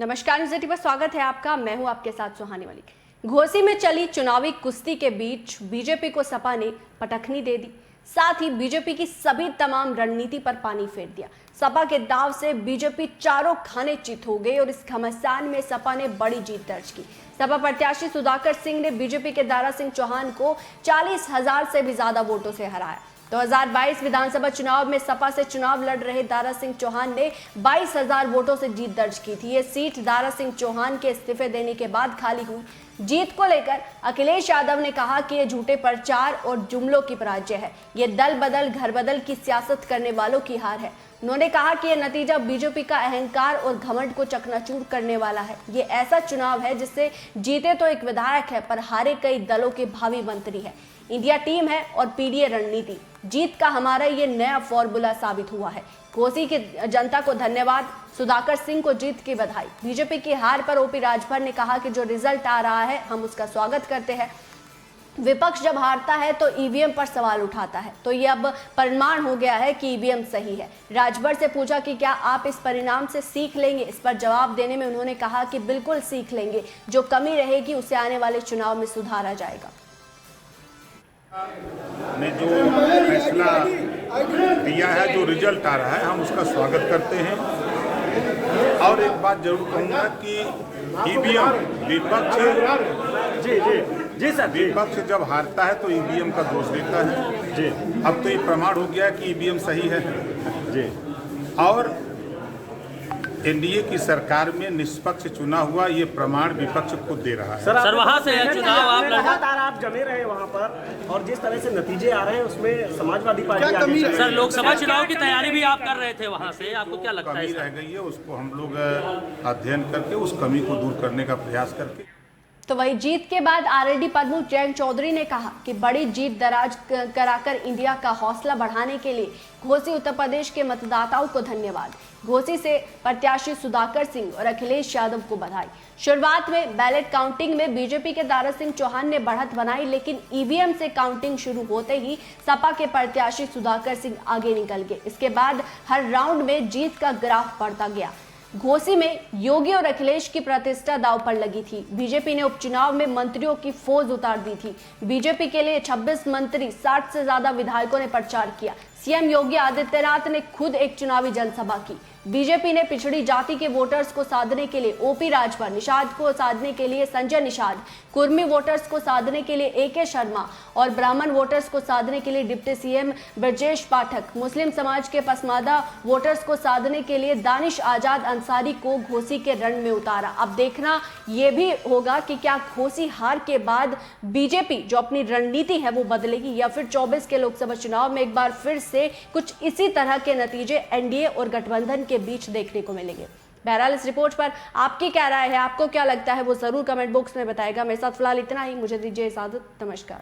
नमस्कार, न्यूज़ 18 पर स्वागत है आपका। मैं हूं आपके साथ सुहानी मलिक। घोसी में चली चुनावी कुश्ती के बीच बीजेपी को सपा ने पटखनी दे दी, साथ ही बीजेपी की सभी तमाम रणनीति पर पानी फेर दिया। सपा के दाव से बीजेपी चारों खाने चित हो गई और इस घमासान में सपा ने बड़ी जीत दर्ज की। सपा प्रत्याशी सुधाकर सिंह ने बीजेपी के दारा सिंह चौहान को 40,000 से भी ज्यादा वोटों से हराया। 2022 विधानसभा चुनाव में सपा से चुनाव लड़ रहे दारा सिंह चौहान ने 22,000 वोटों से जीत दर्ज की थी। ये सीट दारा सिंह चौहान के इस्तीफे देने के बाद खाली हुई। जीत को लेकर अखिलेश यादव ने कहा कि ये झूठे प्रचार और जुमलों की पराजय है, ये दल बदल घर बदल की सियासत करने वालों की हार है। उन्होंने कहा कि यह नतीजा बीजेपी का अहंकार और घमंड को चकनाचूर करने वाला है। ये ऐसा चुनाव है जिससे जीते तो एक विधायक है पर हारे कई दलों के भावी मंत्री है। इंडिया टीम है और पीडीए रणनीति। जीत का हमारा ये नया फॉर्मूला साबित हुआ है। घोसी की जनता को धन्यवाद, सुधाकर सिंह को जीत की बधाई। बीजेपी की हार पर ओपी राजभर ने कहा कि जो रिजल्ट आ रहा है हम उसका स्वागत करते हैं। विपक्ष जब हारता है तो ईवीएम पर सवाल उठाता है, तो ये अब प्रमाण हो गया है कि ईवीएम सही है। राजभर से पूछा कि क्या आप इस परिणाम से सीख लेंगे। इस पर जवाब देने में उन्होंने कहा कि बिल्कुल सीख लेंगे, जो कमी रहेगी उसे आने वाले चुनाव में सुधारा जाएगा। ने जो फैसला दिया है, जो रिजल्ट आ रहा है, हम उसका स्वागत करते हैं। और एक बात जरूर कहूँगा कि ईवीएम विपक्ष जब हारता है तो ईवीएम का दोष देता है जी। अब तो ये प्रमाण हो गया कि ईवीएम सही है जी। और एनडीए की सरकार में निष्पक्ष चुना हुआ ये प्रमाण विपक्ष खुद दे रहा है। सर वहाँ से चुनाव आप लगातार आप जमे रहे वहाँ पर, और जिस तरह से नतीजे आ रहे हैं उसमें समाजवादी पार्टी सर लोकसभा चुनाव की तैयारी भी आप कर रहे थे वहाँ से, आपको क्या लगता है? कमी रह गई है, उसको हम लोग अध्ययन करके उस कमी को दूर करने का प्रयास करके। तो वही जीत के बाद आरएलडी प्रमुख जयंत चौधरी ने कहा कि बड़ी जीत दराज कराकर इंडिया का हौसला बढ़ाने के लिए घोसी उत्तर प्रदेश के मतदाताओं को धन्यवाद। घोसी से प्रत्याशी सुधाकर सिंह और अखिलेश यादव को बधाई। शुरुआत में बैलेट काउंटिंग में बीजेपी के दारा सिंह चौहान ने बढ़त बनाई, लेकिन ईवीएम से काउंटिंग शुरू होते ही सपा के प्रत्याशी सुधाकर सिंह आगे निकल गए। इसके बाद हर राउंड में जीत का ग्राफ बढ़ता गया। घोसी में योगी और अखिलेश की प्रतिष्ठा दांव पर लगी थी। बीजेपी ने उपचुनाव में मंत्रियों की फौज उतार दी थी। बीजेपी के लिए 26 मंत्री, 60 से ज्यादा विधायकों ने प्रचार किया। सीएम योगी आदित्यनाथ ने खुद एक चुनावी जनसभा की। बीजेपी ने पिछड़ी जाति के वोटर्स को साधने के लिए ओपी राजभर, निषाद को साधने के लिए संजय निषाद, कुर्मी वोटर्स को साधने के लिए एके शर्मा और ब्राह्मण वोटर्स को साधने के लिए डिप्टी सीएम ब्रजेश पाठक, मुस्लिम समाज के पसमादा वोटर्स को साधने के लिए दानिश आजाद अंसारी को घोसी के रण में उतारा। अब देखना यह भी होगा कि क्या घोसी हार के बाद बीजेपी जो अपनी रणनीति है वो बदलेगी या फिर 24 के लोकसभा चुनाव में एक बार फिर से कुछ इसी तरह के नतीजे एनडीए और गठबंधन के बीच देखने को मिलेंगे। बहरहाल इस रिपोर्ट पर आपकी क्या राय है, आपको क्या लगता है, वो जरूर कमेंट बॉक्स में बताएगा। मेरे साथ फिलहाल इतना ही, मुझे दीजिए इजाजत। नमस्कार।